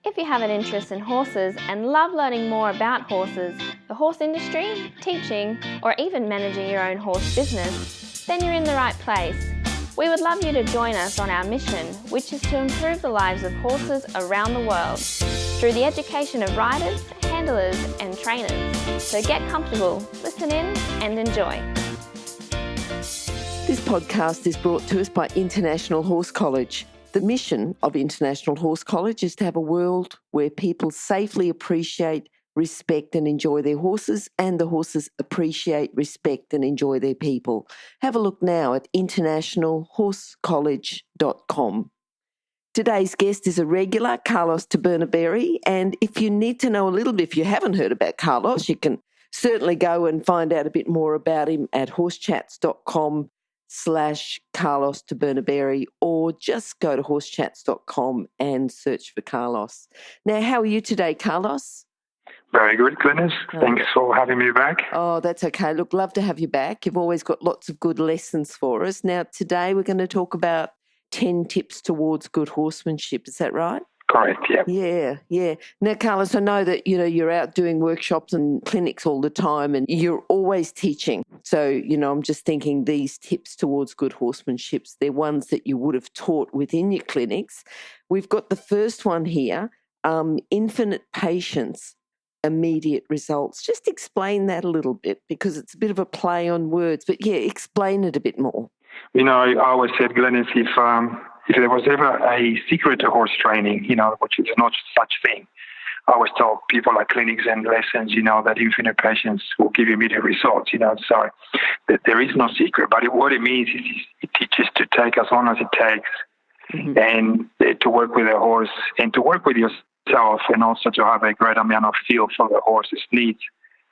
If you have an interest in horses and love learning more about horses, the horse industry, teaching, or even managing your own horse business, then you're in the right place. We would love you to join us on our mission, which is to improve the lives of horses around the world through the education of riders, handlers, and trainers. So get comfortable, listen in, and enjoy. This podcast is brought to us by International Horse College. The mission of International Horse College is to have a world where people safely appreciate, respect and enjoy their horses, and the horses appreciate, respect and enjoy their people. Have a look now at internationalhorsecollege.com. Today's guest is a regular, Carlos Tabernaberri, and if you need to know a little bit, if you haven't heard about Carlos, you can certainly go and find out a bit more about him at horsechats.com/Carlos Tabernaberri, or just go to horsechats.com and search for Carlos. Now, how are you today, Carlos? Very good, Glenys. Thanks for having me back. Oh, that's okay. Look, love to have you back. You've always got lots of good lessons for us. Now, today we're going to talk about 10 tips towards good horsemanship. Is that right? Correct, yeah. Yeah. Now, Carlos, I know that, you're out doing workshops and clinics all the time and you're always teaching. So, I'm just thinking these tips towards good horsemanship, they're ones that you would have taught within your clinics. We've got the first one here, infinite patience, immediate results. Just explain that a little bit because it's a bit of a play on words. But, yeah, explain it a bit more. I always said, Glenys, if there was ever a secret to horse training, which is not such thing, I always tell people at clinics and lessons, that infinite patience will give you immediate results, so that there is no secret. But what it means is it teaches to take as long as it takes and to work with a horse and to work with yourself and also to have a great amount of feel for the horse's needs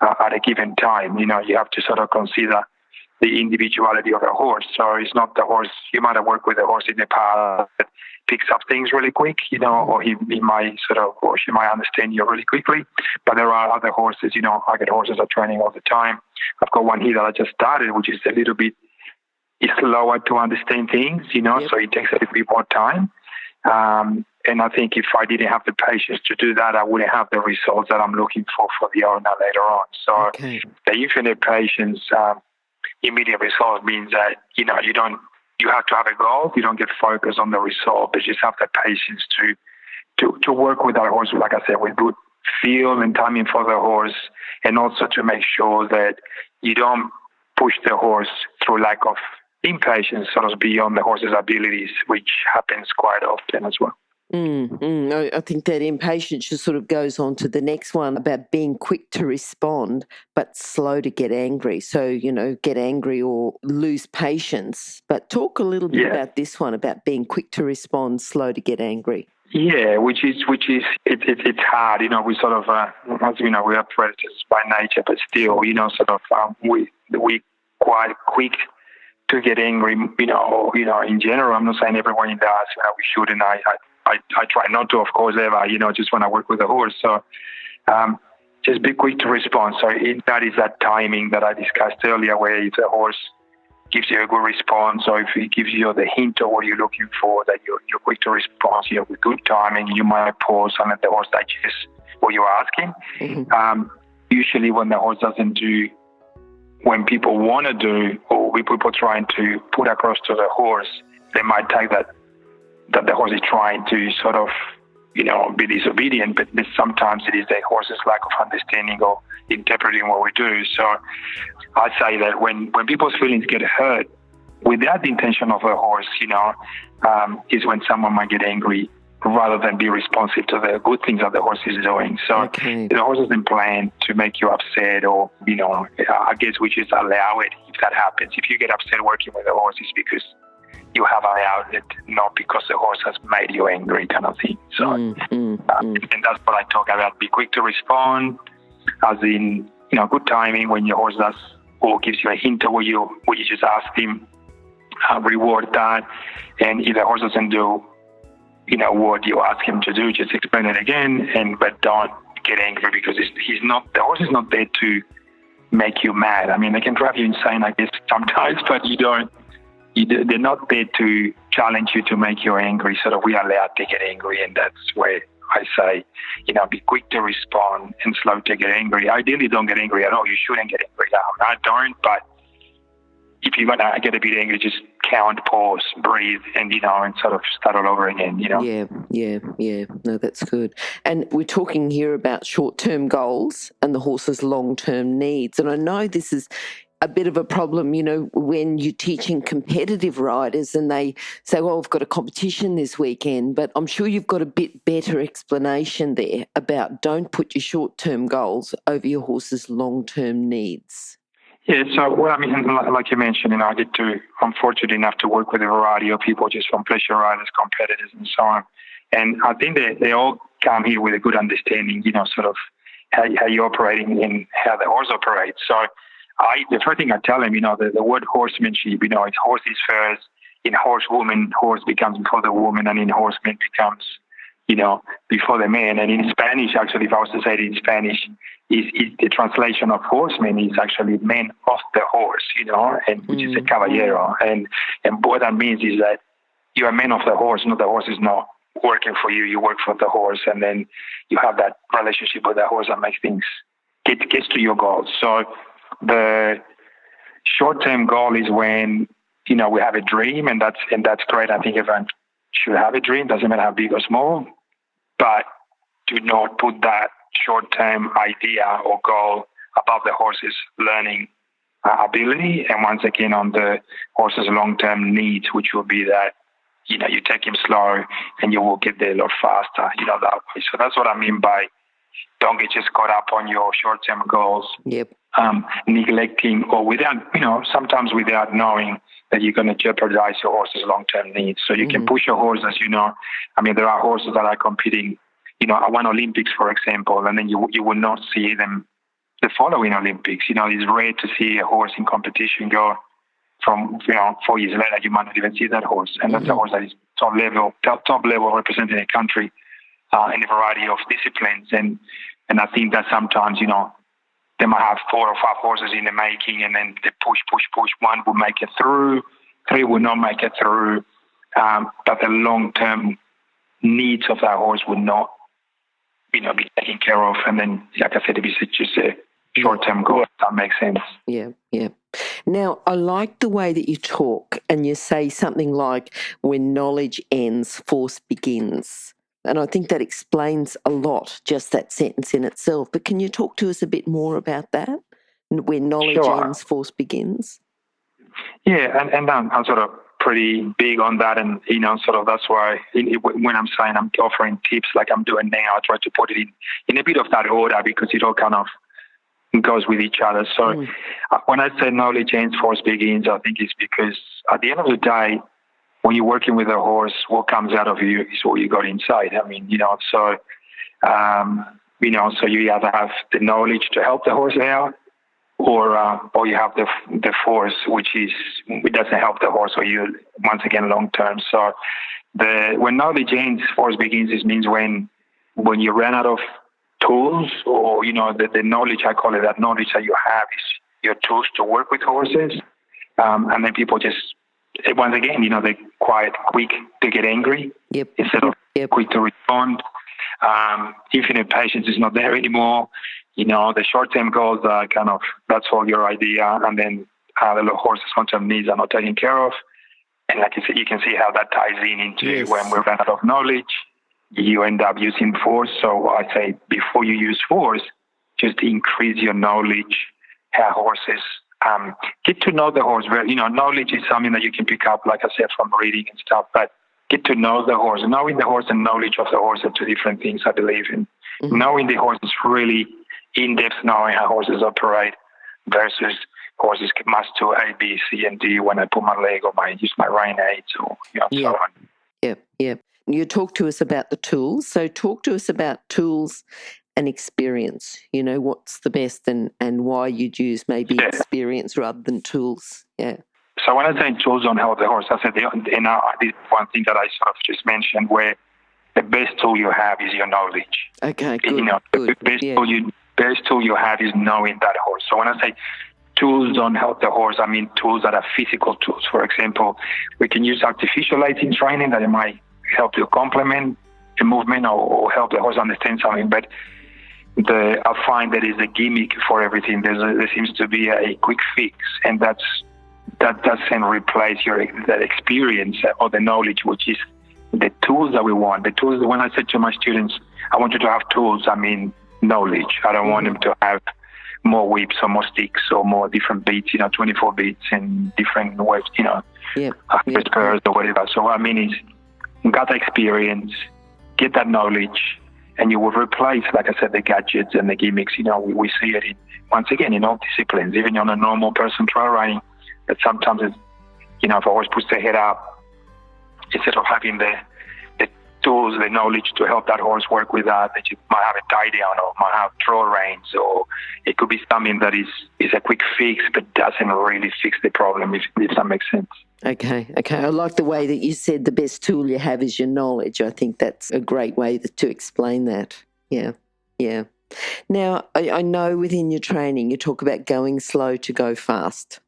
at a given time. You have to sort of consider the individuality of a horse. So it's not the horse, you might have worked with a horse in the past that picks up things really quick, or he might or she might understand you really quickly. But there are other horses, I get horses at training all the time. I've got one here that I just started, which is a little bit slower to understand things, so it takes a little bit more time. And I think if I didn't have the patience to do that, I wouldn't have the results that I'm looking for the owner later on. So the infinite patience, immediate result means that, you have to have a goal. You don't get focused on the result, but just have the patience to work with that horse, like I said, with good feel and timing for the horse, and also to make sure that you don't push the horse through lack of impatience, sort of beyond the horse's abilities, which happens quite often as well. I think that impatience just sort of goes on to the next one about being quick to respond but slow to get angry. So, get angry or lose patience. But talk a little bit about this one, about being quick to respond, slow to get angry. Yeah, which is it's hard. We sort of, as we know, we are predators by nature, but still, we quite quick to get angry. In general, I'm not saying everyone does. We should, and I try not to, of course, ever, just when I work with a horse. So just be quick to respond. So that is that timing that I discussed earlier, where if the horse gives you a good response, or if it gives you the hint of what you're looking for, that you're quick to respond, with good timing, you might pause and let the horse digest what you're asking. Usually when the horse doesn't do when people want to do, or we people trying to put across to the horse, they might take that the horse is trying to sort of, be disobedient, but sometimes it is the horse's lack of understanding or interpreting what we do. So I say that when people's feelings get hurt without the intention of the horse, is when someone might get angry rather than be responsive to the good things that the horse is doing. So the horse isn't planned to make you upset or, I guess we just allow it if that happens. If you get upset working with the horse, it's because you have allowed it, not because the horse has made you angry, kind of thing. So, and that's what I talk about. Be quick to respond, as in, good timing when your horse does or gives you a hint of what you just asked him. Reward that, and if the horse doesn't do, what you ask him to do, just explain it again, but don't get angry because the horse is not there to make you mad. I mean, they can drive you insane, I guess, sometimes, but they're not there to challenge you to make you angry. So that we are allowed to get angry, and that's where I say, be quick to respond and slow to get angry. Ideally, don't get angry at all. You shouldn't get angry. I don't, but if you're going to get a bit angry, just count, pause, breathe, and sort of start all over again, Yeah. No, that's good. And we're talking here about short-term goals and the horse's long-term needs. And I know this is a bit of a problem, when you're teaching competitive riders and they say, well, we've got a competition this weekend, but I'm sure you've got a bit better explanation there about don't put your short-term goals over your horse's long-term needs. Yeah, so, like you mentioned, I'm fortunate enough to work with a variety of people, just from pleasure riders, competitors, and so on. And I think they all come here with a good understanding, sort of how you're operating and how the horse operates. So the first thing I tell them, the word horsemanship, it's horses first. In horsewoman, horse becomes before the woman, and in horseman becomes, before the man. And in Spanish, actually, if I was to say it in Spanish, is the translation of horseman is actually man of the horse, and which is a caballero. And what that means is that you're a man of the horse, the horse is not working for you. You work for the horse, and then you have that relationship with the horse that makes things gets to your goals. So the short-term goal is when we have a dream, and that's great. I think everyone should have a dream. Doesn't matter how big or small, but do not put that short-term idea or goal above the horse's learning ability, and once again on the horse's long-term needs, which will be that you take him slow and you will get there a lot faster. That way. So that's what I mean by don't get just caught up on your short-term goals. Yep. Neglecting or sometimes without knowing that you're going to jeopardize your horse's long-term needs. So you can push your horse, as there are horses that are competing, at one Olympics, for example, and then you will not see them the following Olympics. It's rare to see a horse in competition go from, 4 years later, you might not even see that horse. And that's a horse that is top level representing a country in a variety of disciplines. And I think that sometimes, they might have 4 or 5 horses in the making, and then they push. One will make it through, 3 will not make it through, but the long-term needs of that horse would not, be taken care of. And then, like I said, it is just a short-term goal. If that makes sense. Yeah. Now, I like the way that you talk and you say something like, when knowledge ends, force begins. And I think that explains a lot, just that sentence in itself. But can you talk to us a bit more about that? When knowledge ends, force begins? Yeah, and I'm sort of pretty big on that. And, sort of that's why when I'm saying I'm offering tips like I'm doing now, I try to put it in a bit of that order, because it all kind of goes with each other. So when I say knowledge ends, force begins, I think it's because at the end of the day, when you're working with a horse, what comes out of you is what you got inside. So you either have the knowledge to help the horse out, or you have the force, which doesn't help the horse, or you, once again, long term. So when knowledge ends, force begins, it means when you run out of tools, or the knowledge, I call it, that knowledge that you have is your tools to work with horses, and then people just, once again, they're quite quick to get angry instead of quick to respond. Infinite patience is not there anymore. The short-term goals are kind of, that's all your idea, and then the horse's long-term needs are not taken care of. And like you said, you can see how that ties into when we run out of knowledge, you end up using force. So I say, before you use force, just increase your knowledge, how horses get to know the horse. Knowledge is something that you can pick up, like I said, from reading and stuff, but get to know the horse. Knowing the horse and knowledge of the horse are two different things, I believe in. Knowing the horse is really in-depth, knowing how horses operate, versus horses must do A, B, C, and D when I put my leg or use my rein aids, or so on. Yeah. You talk to us about the tools. So talk to us about tools and experience. What's the best, and why you'd use maybe experience rather than tools. Yeah. So when I say tools don't help the horse, I said this is one thing that I sort of just mentioned, where the best tool you have is your knowledge. Okay, good. The best tool you have is knowing that horse. So when I say tools don't help the horse, I mean tools that are physical tools. For example, we can use artificial aids in training that it might help you complement a movement or help the horse understand something. But I find that is a gimmick for everything. There seems to be a quick fix, and that doesn't replace that experience or the knowledge, which is the tools that we want. The tools, when I said to my students, I want you to have tools, I mean knowledge. I don't want them to have more whips or more sticks or more different beats, 24 beats and different ways, spurs or whatever. So I mean is get the experience, get that knowledge, and you will replace, like I said, the gadgets and the gimmicks. We see it once again in all disciplines, even on a normal person trail riding, that sometimes it's, if a horse puts their head up, instead of having the tools, the knowledge to help that horse work with that you might have a tie down or might have throw reins, or it could be something that is a quick fix but doesn't really fix the problem, if that makes sense. Okay. I like the way that you said the best tool you have is your knowledge. I think that's a great way to explain that. Yeah. Now, I know within your training you talk about going slow to go fast.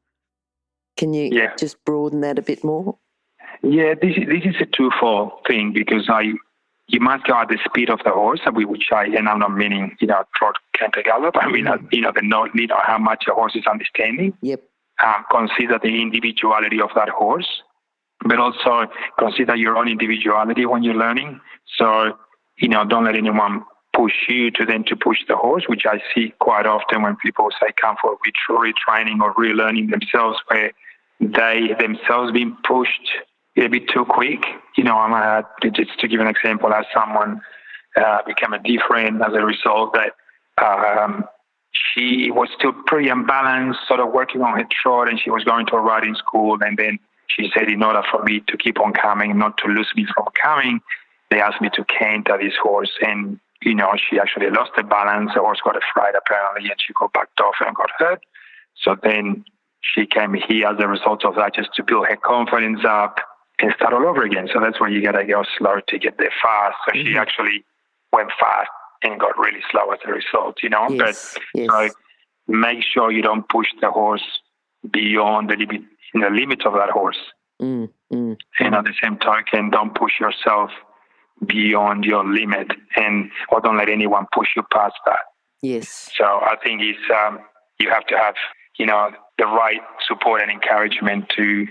Can you just broaden that a bit more? Yeah, this is a twofold thing, because you must go at the speed of the horse, and I'm not meaning, trot, canter, gallop. I mean, how much a horse is understanding. Yep. Consider the individuality of that horse, but also consider your own individuality when you're learning. So, don't let anyone push you to push the horse, which I see quite often when people say come for retraining or relearning themselves, where they themselves being pushed a bit too quick. Just to give an example, as someone became a dear friend as a result that she was still pretty unbalanced, sort of working on her trot, and she was going to a riding school, and then she said in order for me to keep on coming, not to lose me from coming, they asked me to canter this horse, and she actually lost the balance. The horse got afraid apparently, and she got backed off and got hurt. So then she came here as a result of that, just to build her confidence up and start all over again. So that's where you got to go slow to get there fast. So she actually went fast and got really slow as a result, Yes. So make sure you don't push the horse beyond the limit of that horse. And at the same token, don't push yourself beyond your limit, or don't let anyone push you past that. Yes. So I think it's you have to have the right support and encouragement to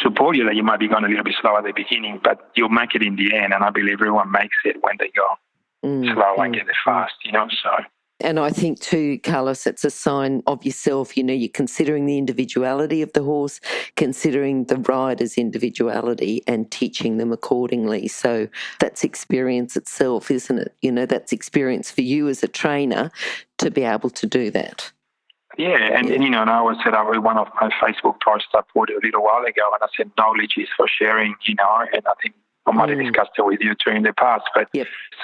support you, that you might be going a little bit slow at the beginning, but you'll make it in the end. And I believe everyone makes it when they go slow and get there fast. So. And I think too, Carlos, it's a sign of yourself. You're considering the individuality of the horse, considering the rider's individuality, and teaching them accordingly. So that's experience itself, isn't it? That's experience for you as a trainer to be able to do that. Yeah, and I always said, one of my Facebook posts I put a little while ago, and I said knowledge is for sharing, and I think I might have discussed it with you too in the past. But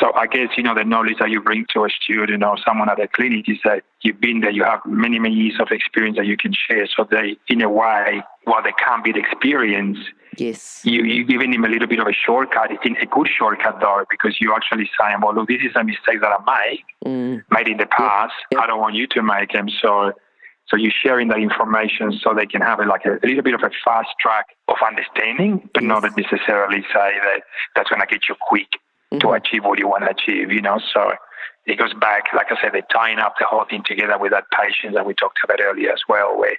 So I guess, the knowledge that you bring to a student or someone at a clinic is that you've been there, you have many, many years of experience that you can share. So they, in a way, while they can't be the experience, you're giving them a little bit of a shortcut. It's a good shortcut though, because you're actually saying, well, look, this is a mistake that I made in the past. I don't want you to make them. So you're sharing that information so they can have a little bit of a fast track of understanding, but not necessarily say that that's going to get you quick to achieve what you want to achieve, So it goes back, like I said, they're tying up the whole thing together with that patience that we talked about earlier as well, where,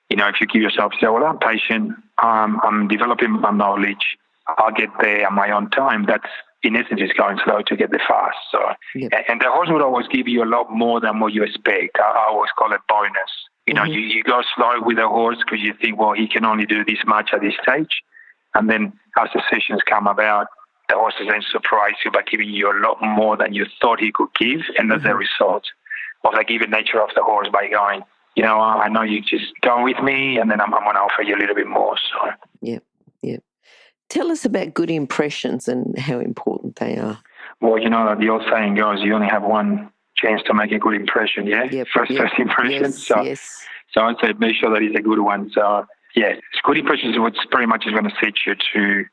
if you give yourself, say, well, I'm patient, I'm developing my knowledge, I'll get there at my own time, that's, in essence, is going slow to get there fast. So, and the horse would always give you a lot more than what you expect. I always call it bonus. You go slow with the horse because you think, well, he can only do this much at this stage. And then as the sessions come about, the horse is then surprise you by giving you a lot more than you thought he could give. And that's the result of the given nature of the horse by going, I know you just go with me, and then I'm going to offer you a little bit more. So. Yeah. Tell us about good impressions and how important they are. Well, the old saying goes, you only have one chance to make a good impression, First impression. So I'd say make sure that it's a good one. So, good impressions is what pretty much is going to set you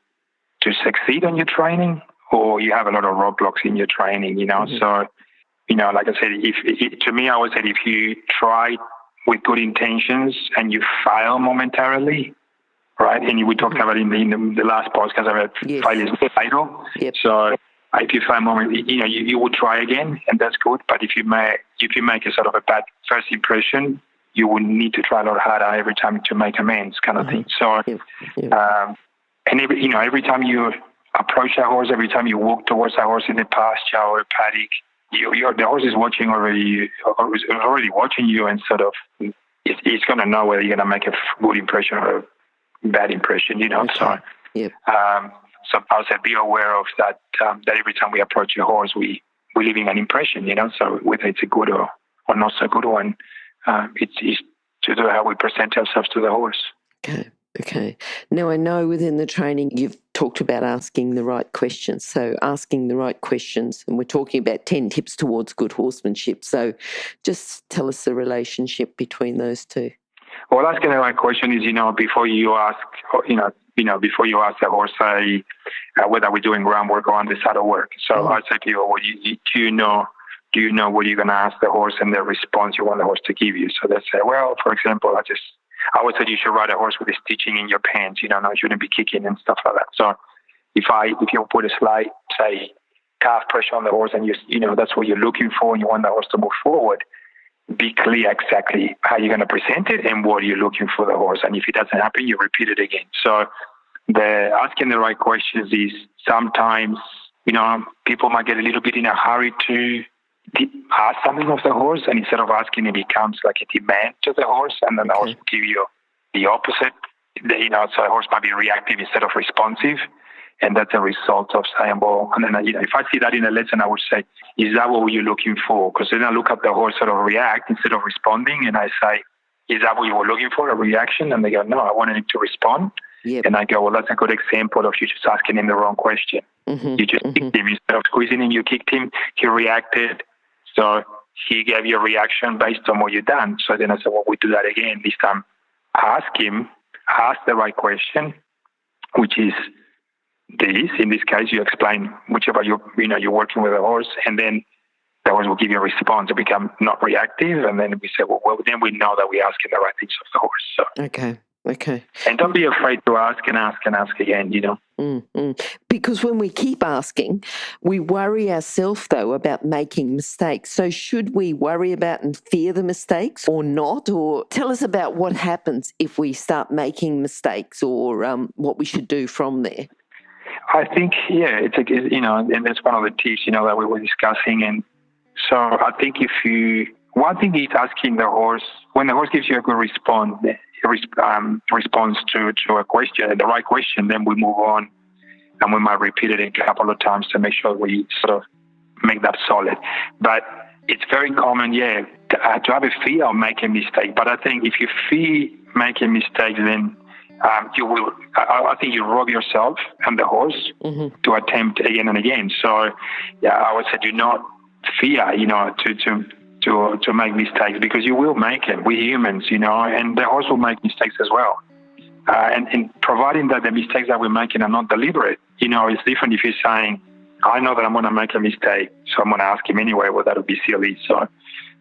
to succeed on your training, or you have a lot of roadblocks in your training, So, like I said, to me, I always said, if you try with good intentions and you fail momentarily, right? And we talked about in the last podcast about failure is fatal. So if you find a moment, you will try again, and that's good. But if you make a sort of a bad first impression, you will need to try a lot harder every time to make amends, kind of thing. So, and every time you approach a horse, every time you walk towards a horse in the pasture or a paddock, the horse is watching already watching you, and sort of it's going to know whether you're going to make a good impression or a bad impression. So. Yep. So I would say be aware of that. That every time we approach a horse, we're leaving an impression. So whether it's a good or not so good one, it's to do how we present ourselves to the horse. Okay. Now I know within the training you've talked about asking the right questions. So asking the right questions, and we're talking about 10 tips towards good horsemanship. So just tell us the relationship between those two. Well, asking the right question is, before you ask, before you ask the horse, say, whether we're doing groundwork or on the saddle work. So I say to people, well, do you know what you're going to ask the horse and the response you want the horse to give you? So they say, well, for example, I would say you should ride a horse with the stitching in your pants. You shouldn't be kicking and stuff like that. So if you put a slight, say, calf pressure on the horse, and that's what you're looking for, and you want the horse to move forward, be clear exactly how you're going to present it and what you're looking for the horse. And if it doesn't happen, you repeat it again. So the asking the right questions is sometimes, people might get a little bit in a hurry to ask something of the horse, and instead of asking, it becomes like a demand to the horse, and then the horse will give you the opposite. So the horse might be reactive instead of responsive. And that's a result of saying, well, and then, if I see that in a lesson, I would say, is that what you're looking for? Because then I look at the horse sort of react instead of responding. And I say, is that what you were looking for, a reaction? And they go, no, I wanted him to respond. Yep. And I go, well, that's a good example of you just asking him the wrong question. You just kicked him. Instead of squeezing him, you kicked him. He reacted. So he gave you a reaction based on what you've done. So then I said, well, we do that again. This time, ask the right question, which is, in this case, you explain whichever you're working with a horse, and then the horse will give you a response to become not reactive, and then we say, well, then we know that we're asking the right things of the horse. So. Okay. And don't be afraid to ask and ask and ask again, Because when we keep asking, we worry ourselves, though, about making mistakes. So should we worry about and fear the mistakes or not? Or tell us about what happens if we start making mistakes, or what we should do from there. I think, and that's one of the tips, that we were discussing. And so I think one thing is asking the horse, when the horse gives you a good response to a question, the right question, then we move on, and we might repeat it a couple of times to make sure we sort of make that solid. But it's very common, to have a fear of making a mistake. But I think if you fear making mistakes, then you will. I think you rob yourself and the horse to attempt again and again. So, I would say do not fear, to make mistakes, because you will make them. We're humans, and the horse will make mistakes as well. And providing that the mistakes that we're making are not deliberate, it's different if you're saying, I know that I'm going to make a mistake, so I'm going to ask him anyway. Well, that would be silly. So,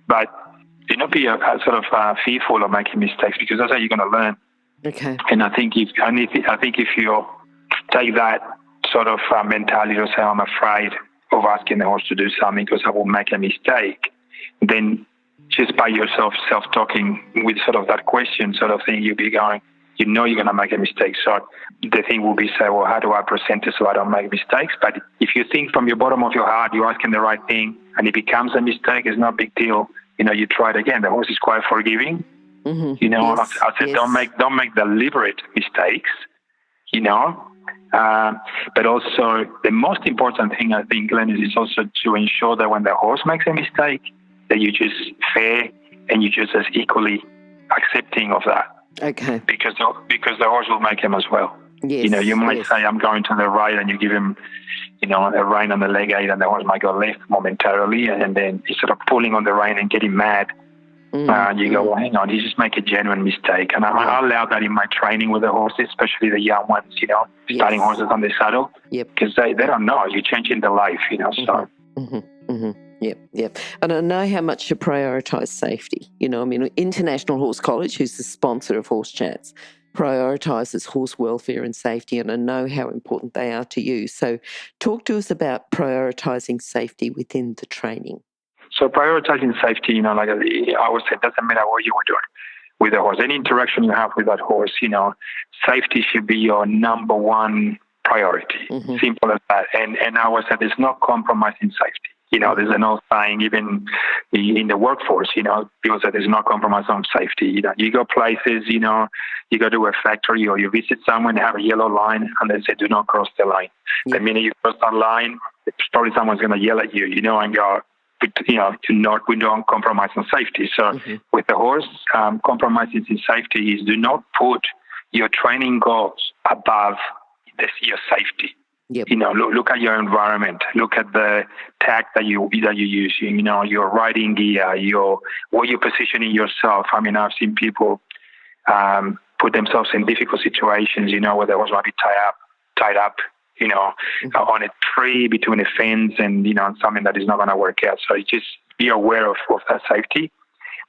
but do not be sort of fearful of making mistakes, because that's how you're going to learn. Okay. And I think if you take that sort of mentality to say, I'm afraid of asking the horse to do something because I will make a mistake, then just by yourself self-talking with sort of that question sort of thing, you'll be going, you're going to make a mistake. So the thing will be say, well, how do I present it so I don't make mistakes? But if you think from your bottom of your heart, you're asking the right thing, and it becomes a mistake, it's not a big deal. You try it again. The horse is quite forgiving. Yes, I said, don't make deliberate mistakes, but also the most important thing, I think, Glenys, is also to ensure that when the horse makes a mistake, that you're just fair and you're just as equally accepting of that. Okay. Because the horse will make them as well. Yes. You might say, I'm going to the right, and you give him, a rein on the leg aid, and the horse might go left momentarily, and then instead of pulling on the rein and getting mad, you go, well, hang on, he just make a genuine mistake. And I allow that in my training with the horses, especially the young ones, starting horses on the saddle. Yep. Because they don't know. You're changing their life, so. Yep. And I know how much you prioritise safety. International Horse College, who's the sponsor of Horse Chats, prioritises horse welfare and safety, and I know how important they are to you. So talk to us about prioritising safety within the training. So prioritizing safety, like I always say, it doesn't matter what you were doing with the horse. Any interaction you have with that horse, safety should be your number one priority. Mm-hmm. Simple as that. And I always say there's no compromise in safety. There's an old saying, even in the workforce, people say there's no compromise on safety. You go places, you go to a factory or you visit someone, they have a yellow line and they say, do not cross the line. Yeah. The minute you cross that line, probably someone's going to yell at you, and go, we don't compromise on safety. So mm-hmm. with the horse, compromises in safety is do not put your training goals above your safety. Yep. Look at your environment. Look at the tag that you're using. Your riding gear. What you're positioning yourself. I mean, I've seen people put themselves in difficult situations. Where the horse might be tied up. Mm-hmm. On a tree between a fence and something that is not going to work out. So just be aware of that safety.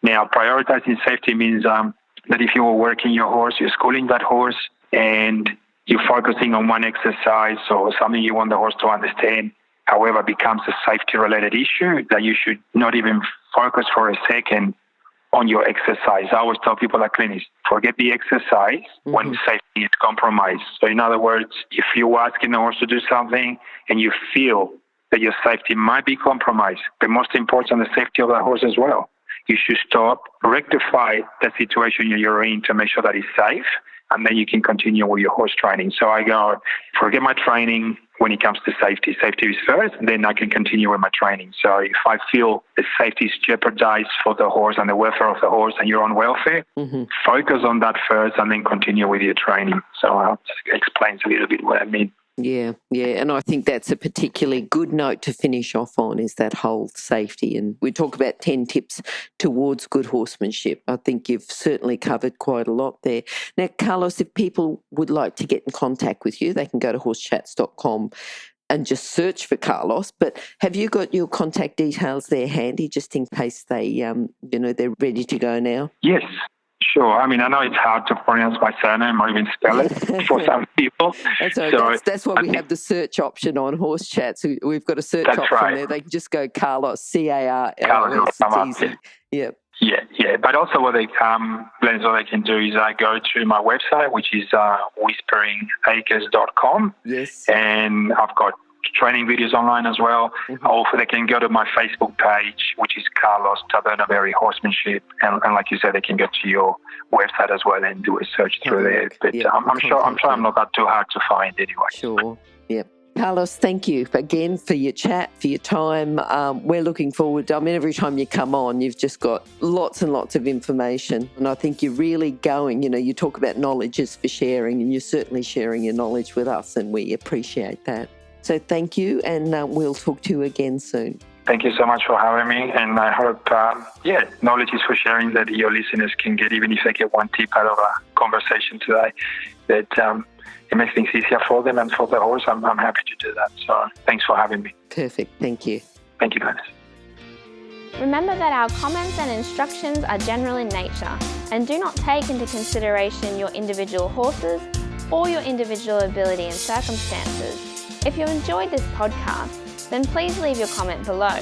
Now, prioritizing safety means that if you are working your horse, you're schooling that horse, and you're focusing on one exercise or something you want the horse to understand, however, becomes a safety-related issue, that you should not even focus for a second on your exercise. I always tell people at clinics, forget the exercise mm-hmm. when safety is compromised. So in other words, if you're asking the horse to do something and you feel that your safety might be compromised, but most important, the safety of the horse as well, you should stop, rectify the situation you're in to make sure that it's safe, and then you can continue with your horse training. So I go, forget my training when it comes to safety. Safety is first, then I can continue with my training. So if I feel the safety is jeopardized for the horse and the welfare of the horse and your own welfare, mm-hmm. focus on that first and then continue with your training. So I'll explain a little bit what I mean. Yeah. And I think that's a particularly good note to finish off on, is that whole safety. And we talk about 10 tips towards good horsemanship. I think you've certainly covered quite a lot there. Now, Carlos, if people would like to get in contact with you, they can go to horsechats.com and just search for Carlos. But have you got your contact details there handy, just in case they, they're ready to go now? Yes. Sure. I mean, I know it's hard to pronounce my surname or even spell it for some people. That's why we have the search option on Horse Chats. We've got a search option there. They can just go Carlos, Carlos. It's easy. Yep. Yeah. But also what they can do is go to my website, which is whisperingacres.com. Yes. And I've got training videos online as well. Mm-hmm. Also, they can go to my Facebook page, which is Carlos Tabernaberri Horsemanship, and like you said, they can go to your website as well and do a search through there. But I'm sure I'm not that too hard to find anyway. Sure. Yep. Carlos, thank you again for your chat, for your time. We're looking forward. Every time you come on, you've just got lots and lots of information. And I think you're really going, you talk about knowledge is for sharing, and you're certainly sharing your knowledge with us, and we appreciate that. So thank you, and we'll talk to you again soon. Thank you so much for having me, and I hope, knowledge is for sharing, that your listeners can get, even if they get one tip out of a conversation today, that it makes things easier for them and for the horse. I'm happy to do that. So thanks for having me. Perfect. Thank you. Thank you, Glenys. Remember that our comments and instructions are general in nature and do not take into consideration your individual horses or your individual ability and circumstances. If you enjoyed this podcast, then please leave your comment below.